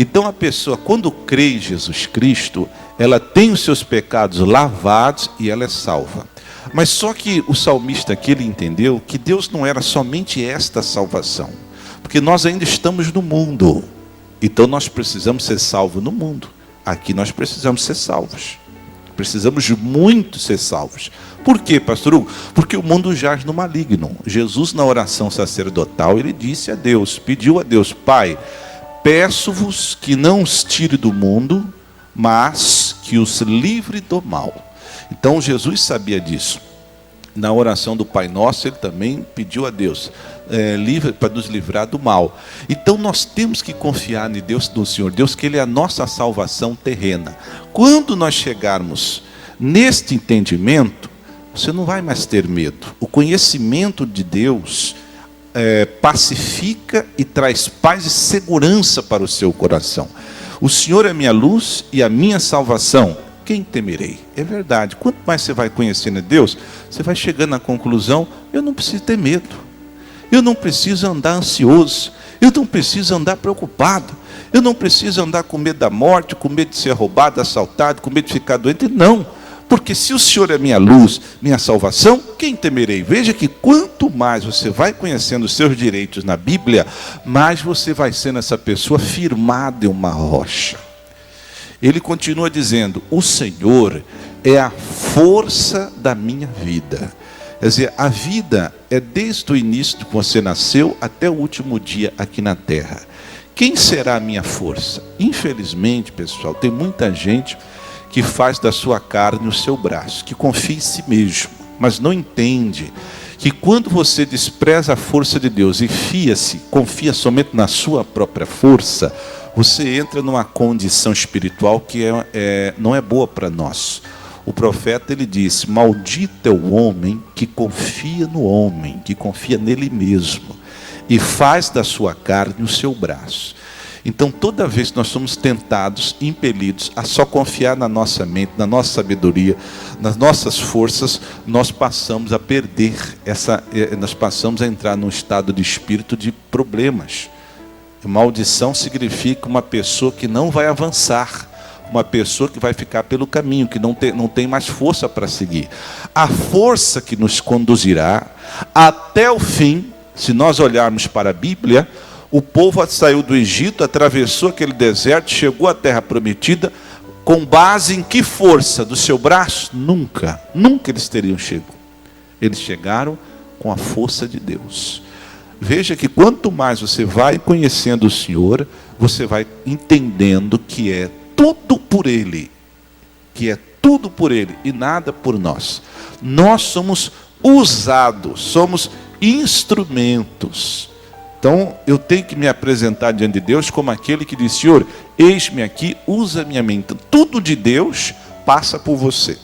Então a pessoa, quando crê em Jesus Cristo, ela tem os seus pecados lavados e ela é salva. Mas só que o salmista aqui, ele entendeu que Deus não era somente esta salvação, porque nós ainda estamos no mundo, então nós precisamos ser salvos no mundo. Aqui nós precisamos ser salvos, precisamos muito ser salvos. Por quê, pastor Hugo? Porque o mundo jaz no maligno. Jesus, na oração sacerdotal, ele disse a Deus, pediu a Deus: Pai, peço-vos que não os tire do mundo, mas que os livre do mal. Então Jesus sabia disso. Na oração do Pai Nosso, ele também pediu a Deus para nos livrar do mal. Então nós temos que confiar em Deus, no Senhor Deus, que Ele é a nossa salvação terrena. Quando nós chegarmos neste entendimento, você não vai mais ter medo. O conhecimento de Deus pacifica e traz paz e segurança para o seu coração. O Senhor é minha luz e a minha salvação, quem temerei? É verdade. Quanto mais você vai conhecendo Deus, você vai chegando à conclusão: eu não preciso ter medo, eu não preciso andar ansioso, eu não preciso andar preocupado, eu não preciso andar com medo da morte, com medo de ser roubado, assaltado, com medo de ficar doente. Não, porque se o Senhor é minha luz, minha salvação, quem temerei? Veja que quanto mais você vai conhecendo os seus direitos na Bíblia, mais você vai sendo essa pessoa firmada em uma rocha. Ele continua dizendo: o Senhor é a força da minha vida. Quer dizer, a vida é desde o início que você nasceu até o último dia aqui na terra. Quem será a minha força? Infelizmente, pessoal, tem muita gente que faz da sua carne o seu braço, que confia em si mesmo, mas não entende que quando você despreza a força de Deus e confia somente na sua própria força, você entra numa condição espiritual que não é boa para nós. O profeta, ele disse: maldito é o homem que confia no homem, que confia nele mesmo, e faz da sua carne o seu braço. Então, toda vez que nós somos tentados, impelidos a só confiar na nossa mente, na nossa sabedoria, nas nossas forças, nós passamos a perder nós passamos a entrar num estado de espírito de problemas. Maldição significa uma pessoa que não vai avançar, uma pessoa que vai ficar pelo caminho, que não tem mais força para seguir. A força que nos conduzirá até o fim, se nós olharmos para a Bíblia, o povo saiu do Egito, atravessou aquele deserto, chegou à terra prometida, com base em que força? Do seu braço? Nunca eles teriam chegado. Eles chegaram com a força de Deus. Veja que quanto mais você vai conhecendo o Senhor, você vai entendendo que é tudo por Ele, e nada por nós. Nós somos usados, somos instrumentos. Então eu tenho que me apresentar diante de Deus como aquele que diz: Senhor, eis-me aqui, usa minha mente. Então, tudo de Deus passa por você.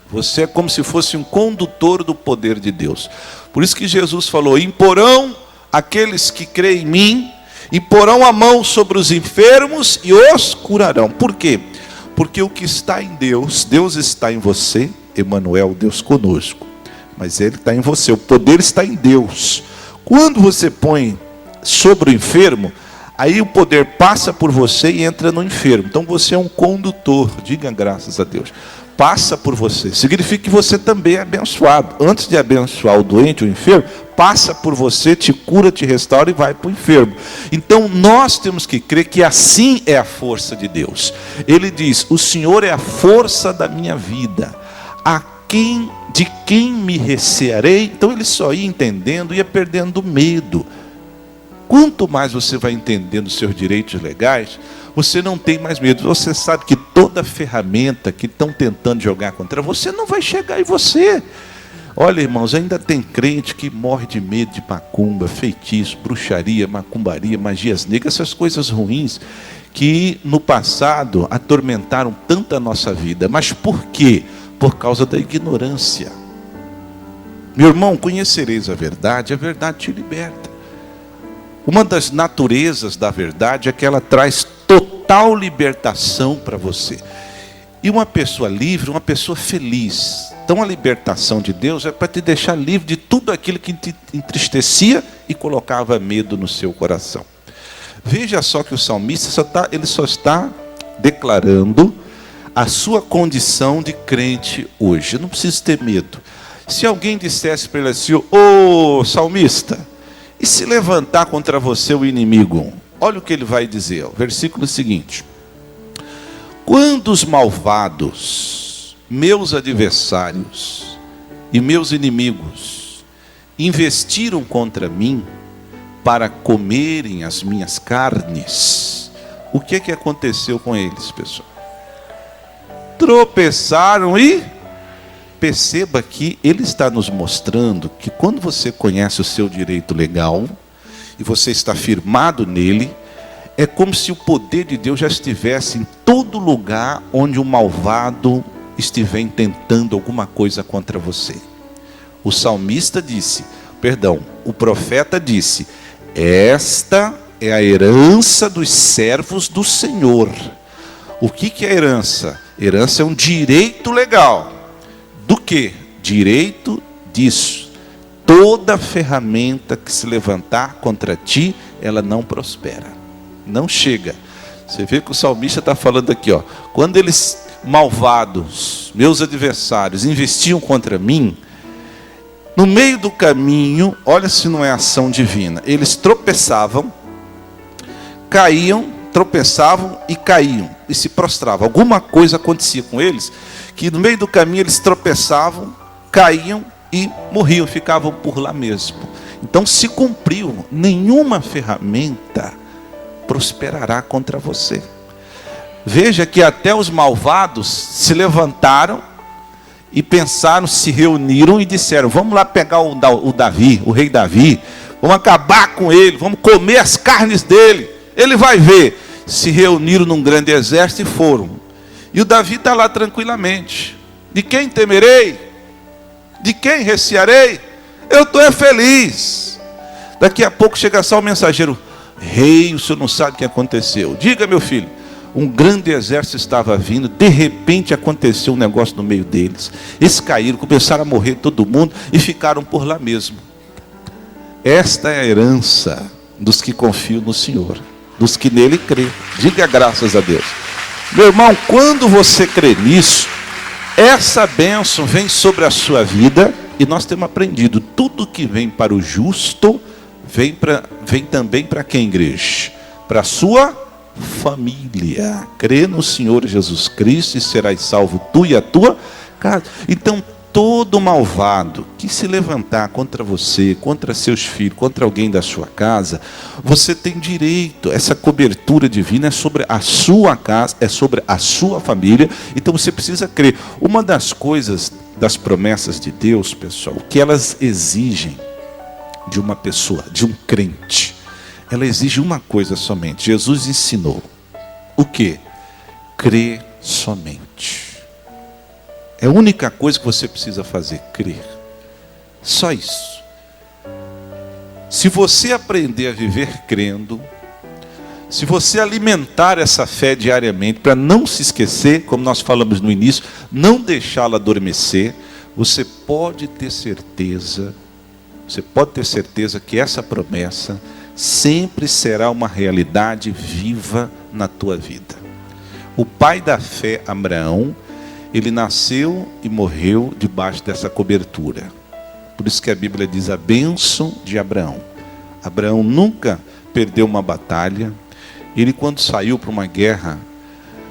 Você é como se fosse um condutor do poder de Deus. Por isso que Jesus falou: imporão aqueles que creem em mim, imporão a mão sobre os enfermos e os curarão. Por quê? Porque o que está em Deus, Deus está em você, Emanuel, Deus conosco. Mas Ele está em você, o poder está em Deus. Quando você põe sobre o enfermo, aí o poder passa por você e entra no enfermo. Então você é um condutor, diga graças a Deus. Passa por você, significa que você também é abençoado. Antes de abençoar o doente, o enfermo, passa por você, te cura, te restaura e vai para o enfermo. Então nós temos que crer que assim é a força de Deus. Ele diz: o Senhor é a força da minha vida, de quem me recearei? Então ele só ia entendendo, ia perdendo o medo. Quanto mais você vai entendendo os seus direitos legais, você não tem mais medo. Você sabe que toda ferramenta que estão tentando jogar contra você não vai chegar em você. Olha, irmãos, ainda tem crente que morre de medo de macumba, feitiço, bruxaria, macumbaria, magias negras, essas coisas ruins que no passado atormentaram tanto a nossa vida. Mas por quê? Por causa da ignorância. Meu irmão, conhecereis a verdade te liberta. Uma das naturezas da verdade é que ela traz total libertação para você. E uma pessoa livre, uma pessoa feliz. Então a libertação de Deus é para te deixar livre de tudo aquilo que te entristecia e colocava medo no seu coração. Veja só que o salmista ele só está declarando a sua condição de crente hoje. Eu não preciso ter medo. Se alguém dissesse para ele assim: ô salmista, e se levantar contra você o inimigo? Olha o que ele vai dizer, o versículo seguinte: quando os malvados, meus adversários e meus inimigos, investiram contra mim para comerem as minhas carnes, o que aconteceu com eles, pessoal? Tropeçaram e... Perceba que ele está nos mostrando que quando você conhece o seu direito legal e você está firmado nele, é como se o poder de Deus já estivesse em todo lugar onde o malvado estiver intentando alguma coisa contra você. O salmista disse, o profeta disse: esta é a herança dos servos do Senhor. O que é herança? Herança é um direito legal. Do que? Direito disso. Toda ferramenta que se levantar contra ti, ela não prospera. Não chega. Você vê que o salmista está falando aqui, ó. Quando eles, malvados, meus adversários, investiam contra mim, no meio do caminho, olha se não é ação divina, eles tropeçavam, caíam, tropeçavam e caíam, e se prostravam. Alguma coisa acontecia com eles, que no meio do caminho eles tropeçavam, caíam e morriam, ficavam por lá mesmo. Então se cumpriu, nenhuma ferramenta prosperará contra você. Veja que até os malvados se levantaram e pensaram, se reuniram e disseram: vamos lá pegar o Davi, o rei Davi, vamos acabar com ele, vamos comer as carnes dele, ele vai ver. Se reuniram num grande exército e foram. E o Davi está lá tranquilamente. De quem temerei? De quem recearei? Eu estou feliz. Daqui a pouco chega só o mensageiro: rei, o senhor não sabe o que aconteceu. Diga, meu filho. Um grande exército estava vindo, de repente aconteceu um negócio no meio deles. Eles caíram, começaram a morrer todo mundo e ficaram por lá mesmo. Esta é a herança dos que confiam no Senhor, dos que nele crê. Diga graças a Deus. Meu irmão, quando você crê nisso, essa bênção vem sobre a sua vida. E nós temos aprendido, tudo que vem para o justo, vem também para quem, igreja? Para a sua família. Crê no Senhor Jesus Cristo e serás salvo tu e a tua casa. Então todo malvado que se levantar contra você, contra seus filhos, contra alguém da sua casa, você tem direito. Essa cobertura divina é sobre a sua casa, é sobre a sua família. Então você precisa crer. Uma das coisas das promessas de Deus, pessoal, que elas exigem de uma pessoa, de um crente, ela exige uma coisa somente. Jesus ensinou o quê? Crer somente. É a única coisa que você precisa fazer, crer. Só isso. Se você aprender a viver crendo, se você alimentar essa fé diariamente, para não se esquecer, como nós falamos no início, não deixá-la adormecer, você pode ter certeza que essa promessa sempre será uma realidade viva na tua vida. O pai da fé, Abraão, ele nasceu e morreu debaixo dessa cobertura. Por isso que a Bíblia diz a bênção de Abraão. Abraão nunca perdeu uma batalha. Ele, quando saiu para uma guerra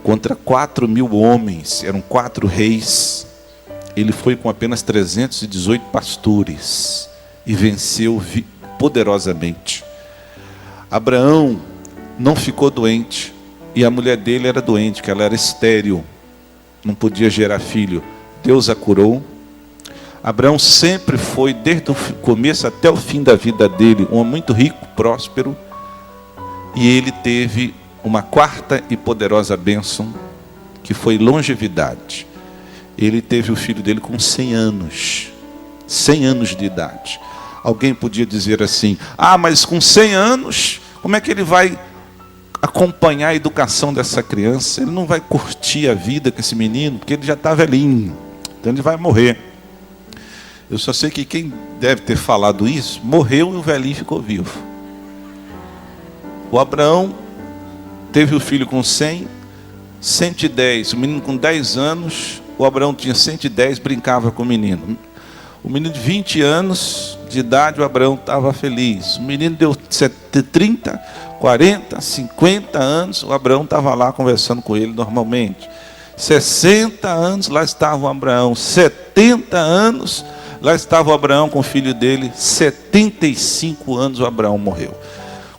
contra 4.000 homens, eram 4 reis, ele foi com apenas 318 pastores e venceu poderosamente. Abraão não ficou doente, e a mulher dele era doente, que ela era estéril, não podia gerar filho. Deus a curou. Abraão sempre foi, desde o começo até o fim da vida dele, um homem muito rico, próspero, e ele teve uma quarta e poderosa bênção, que foi longevidade. Ele teve o filho dele com 100 anos, 100 anos de idade. Alguém podia dizer assim: ah, mas com 100 anos, como é que ele vai acompanhar a educação dessa criança? Ele não vai curtir a vida com esse menino, porque ele já está velhinho, então ele vai morrer. Eu só sei que quem deve ter falado isso, morreu e o velhinho ficou vivo. O Abraão teve o filho com 100, 110, o menino com 10 anos, o Abraão tinha 110, brincava com o menino. O menino de 20 anos de idade, o Abraão estava feliz. O menino deu 30, 40, 50 anos, o Abraão estava lá conversando com ele normalmente. 60 anos, lá estava o Abraão. 70 anos, lá estava o Abraão com o filho dele. 75 anos, o Abraão morreu.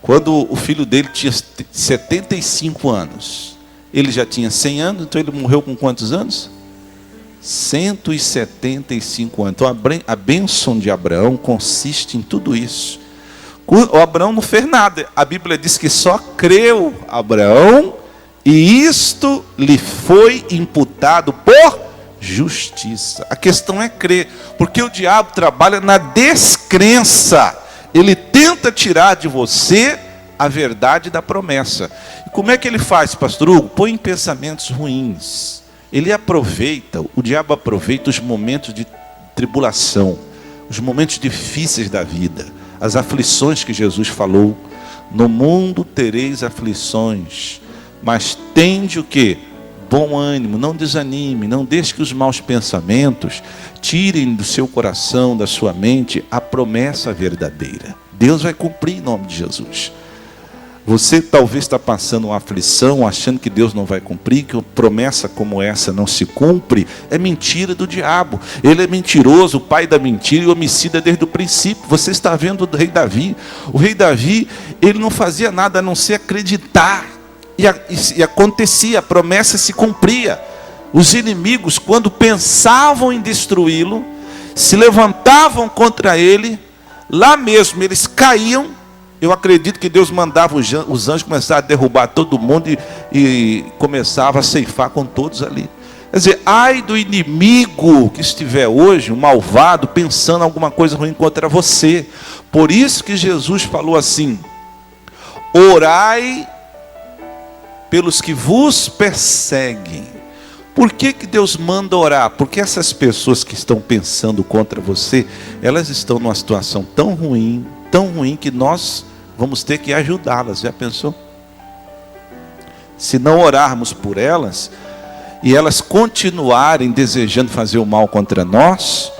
Quando o filho dele tinha 75 anos, ele já tinha 100 anos, então ele morreu com quantos anos? 175 anos. Então a bênção de Abraão consiste em tudo isso. O Abraão não fez nada. A Bíblia diz que só creu Abraão e isto lhe foi imputado por justiça. A questão é crer, porque o diabo trabalha na descrença. Ele tenta tirar de você a verdade da promessa. E como é que ele faz, pastor Hugo? Põe em pensamentos ruins. Ele aproveita, o diabo aproveita os momentos de tribulação, os momentos difíceis da vida, as aflições que Jesus falou. No mundo tereis aflições, mas tende o quê? Bom ânimo, não desanime, não deixe que os maus pensamentos tirem do seu coração, da sua mente, a promessa verdadeira. Deus vai cumprir em nome de Jesus. Você talvez está passando uma aflição, achando que Deus não vai cumprir, que uma promessa como essa não se cumpre. É mentira do diabo. Ele é mentiroso, o pai da mentira e homicida desde o princípio. Você está vendo o rei Davi. O rei Davi, ele não fazia nada a não ser acreditar. E acontecia, a promessa se cumpria. Os inimigos, quando pensavam em destruí-lo, se levantavam contra ele, lá mesmo eles caíam. Eu acredito que Deus mandava os anjos começar a derrubar todo mundo e começava a ceifar com todos ali. Quer dizer, ai do inimigo que estiver hoje, um malvado, pensando alguma coisa ruim contra você. Por isso que Jesus falou assim: orai pelos que vos perseguem. Por que Deus manda orar? Porque essas pessoas que estão pensando contra você, elas estão numa situação tão ruim que nós vamos ter que ajudá-las. Já pensou? Se não orarmos por elas, e elas continuarem desejando fazer o mal contra nós,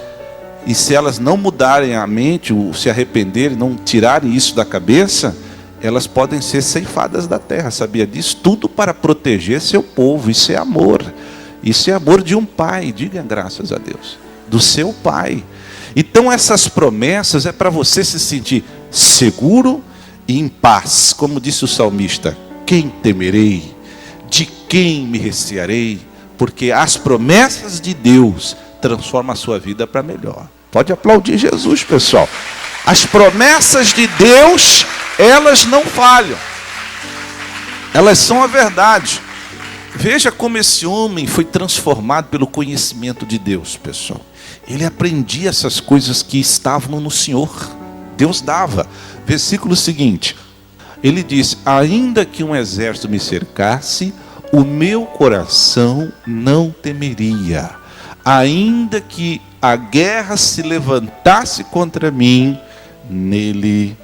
e se elas não mudarem a mente, ou se arrependerem, não tirarem isso da cabeça, elas podem ser ceifadas da terra. Sabia disso? Tudo para proteger seu povo. Isso é amor. Isso é amor de um pai. Diga graças a Deus. Do seu pai. Então essas promessas é para você se sentir seguro e em paz. Como disse o salmista: quem temerei? De quem me recearei? Porque as promessas de Deus transformam a sua vida para melhor. Pode aplaudir Jesus, pessoal. As promessas de Deus, elas não falham. Elas são a verdade. Veja como esse homem foi transformado pelo conhecimento de Deus, pessoal. Ele aprendia essas coisas que estavam no Senhor. Deus dava. Versículo seguinte. Ele diz: ainda que um exército me cercasse, o meu coração não temeria. Ainda que a guerra se levantasse contra mim, nele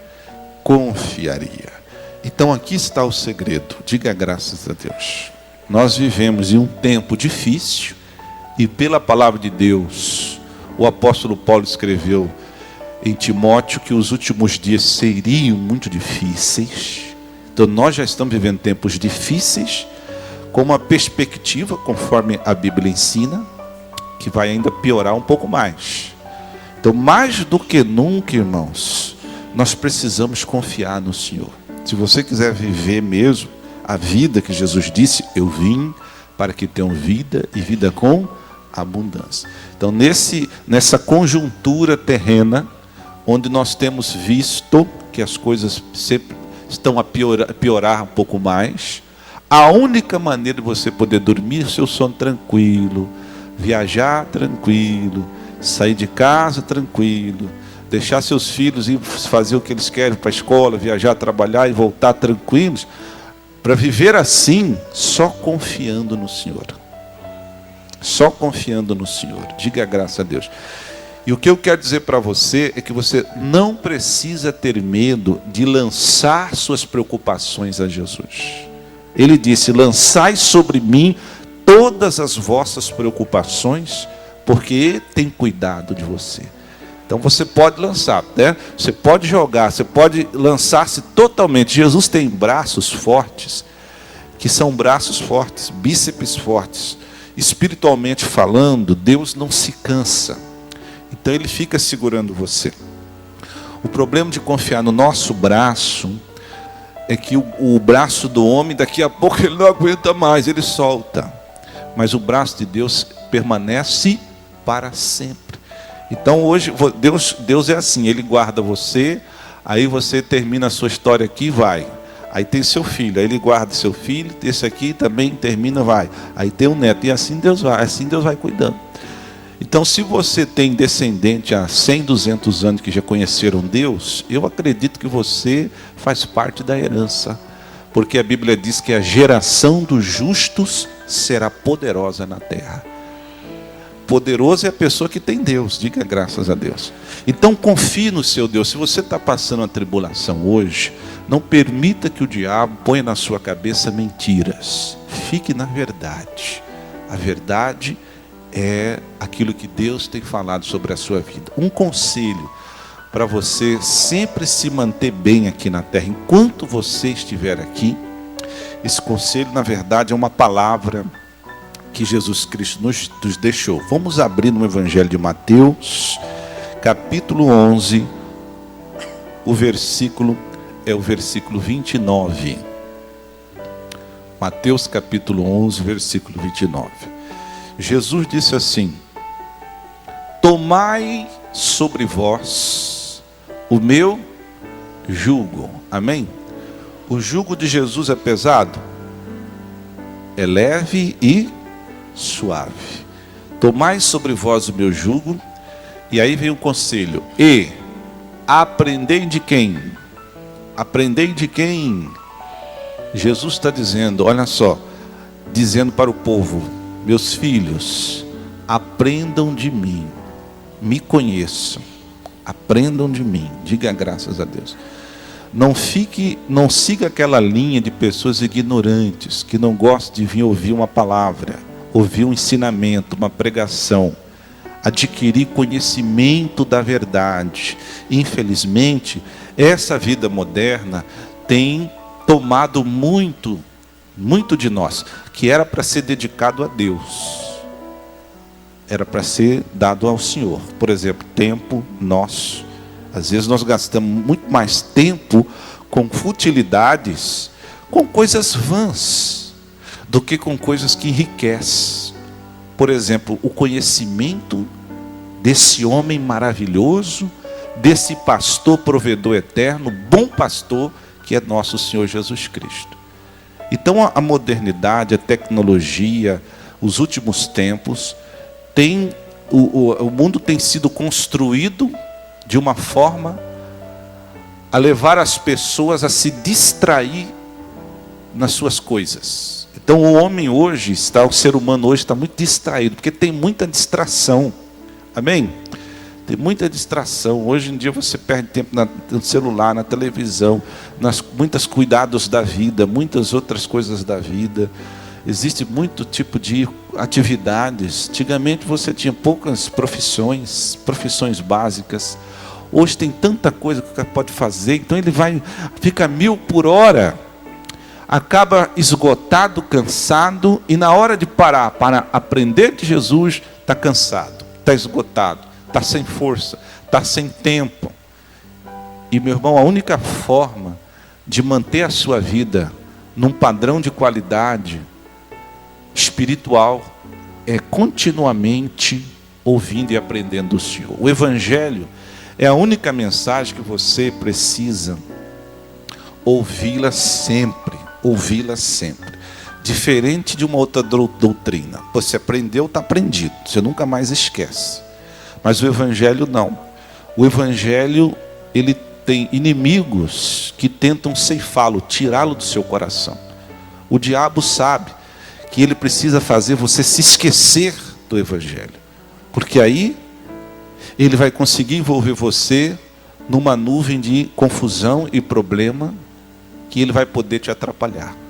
confiaria. Então aqui está o segredo. Diga graças a Deus. Nós vivemos em um tempo difícil, e pela palavra de Deus, o apóstolo Paulo escreveu em Timóteo que os últimos dias seriam muito difíceis. Então nós já estamos vivendo tempos difíceis, com uma perspectiva, conforme a Bíblia ensina, que vai ainda piorar um pouco mais. Então, mais do que nunca, irmãos, nós precisamos confiar no Senhor. Se você quiser viver mesmo a vida que Jesus disse: eu vim para que tenham vida e vida com abundância. Então, nessa conjuntura terrena, onde nós temos visto que as coisas sempre estão a piorar um pouco mais, a única maneira de você poder dormir seu sono tranquilo, viajar tranquilo, sair de casa tranquilo, deixar seus filhos ir fazer o que eles querem para a escola, viajar, trabalhar e voltar tranquilos, para viver assim, só confiando no Senhor. Só confiando no Senhor. Diga graças a Deus. E o que eu quero dizer para você é que você não precisa ter medo de lançar suas preocupações a Jesus. Ele disse: lançai sobre mim todas as vossas preocupações, porque Ele tem cuidado de você. Então você pode lançar, né? Você pode jogar, você pode lançar-se totalmente. Jesus tem braços fortes, que são braços fortes, bíceps fortes. Espiritualmente falando, Deus não se cansa. Então Ele fica segurando você. O problema de confiar no nosso braço é que o braço do homem, daqui a pouco ele não aguenta mais, ele solta. Mas o braço de Deus permanece para sempre. Então hoje, Deus é assim, Ele guarda você, aí você termina a sua história aqui e vai. Aí tem seu filho, aí Ele guarda seu filho, esse aqui também termina, vai. Aí tem um neto, e assim Deus vai cuidando. Então, se você tem descendente há 100, 200 anos que já conheceram Deus, eu acredito que você faz parte da herança. Porque a Bíblia diz que a geração dos justos será poderosa na terra. Poderoso é a pessoa que tem Deus, diga graças a Deus. Então confie no seu Deus. Se você está passando uma tribulação hoje, não permita que o diabo ponha na sua cabeça mentiras. Fique na verdade. A verdade é aquilo que Deus tem falado sobre a sua vida. Um conselho para você sempre se manter bem aqui na terra, enquanto você estiver aqui. Esse conselho, na verdade, é uma palavra que Jesus Cristo nos deixou. Vamos abrir no Evangelho de Mateus, capítulo 11, o versículo 29. Mateus capítulo 11, versículo 29. Jesus disse assim: tomai sobre vós o meu jugo. Amém? O jugo de Jesus é pesado? É leve e suave. Tomai sobre vós o meu jugo. E aí vem o conselho: e aprendei de quem? Aprendei de quem? Jesus está dizendo, olha só, dizendo para o povo: meus filhos, aprendam de mim, me conheçam, aprendam de mim, diga graças a Deus. Não siga aquela linha de pessoas ignorantes, que não gostam de vir ouvir uma palavra, ouvir um ensinamento, uma pregação, adquirir conhecimento da verdade. Infelizmente, essa vida moderna tem tomado muito de nós, que era para ser dedicado a Deus, era para ser dado ao Senhor. Por exemplo, tempo nosso. Às vezes nós gastamos muito mais tempo com futilidades, com coisas vãs, do que com coisas que enriquecem. Por exemplo, o conhecimento desse homem maravilhoso, desse pastor provedor eterno, bom pastor, que é nosso Senhor Jesus Cristo. Então a modernidade, a tecnologia, os últimos tempos, o mundo tem sido construído de uma forma a levar as pessoas a se distrair nas suas coisas. Então o ser humano hoje está muito distraído, porque tem muita distração. Amém? Tem muita distração. Hoje em dia você perde tempo no celular, na televisão, muitos cuidados da vida, muitas outras coisas da vida. Existe muito tipo de atividades. Antigamente você tinha poucas profissões básicas. Hoje tem tanta coisa que o cara pode fazer, então ele fica 1000 por hora, acaba esgotado, cansado, e na hora de parar para aprender de Jesus, está cansado, está esgotado, está sem força, está sem tempo. E meu irmão, a única forma de manter a sua vida num padrão de qualidade espiritual é continuamente ouvindo e aprendendo do Senhor. O Evangelho é a única mensagem que você precisa ouvi-la sempre, diferente de uma outra doutrina. Você aprendeu, está aprendido, você nunca mais esquece. Mas o Evangelho não. O Evangelho, ele tem inimigos que tentam ceifá-lo, tirá-lo do seu coração. O diabo sabe que ele precisa fazer você se esquecer do Evangelho, porque aí ele vai conseguir envolver você numa nuvem de confusão e problema que ele vai poder te atrapalhar.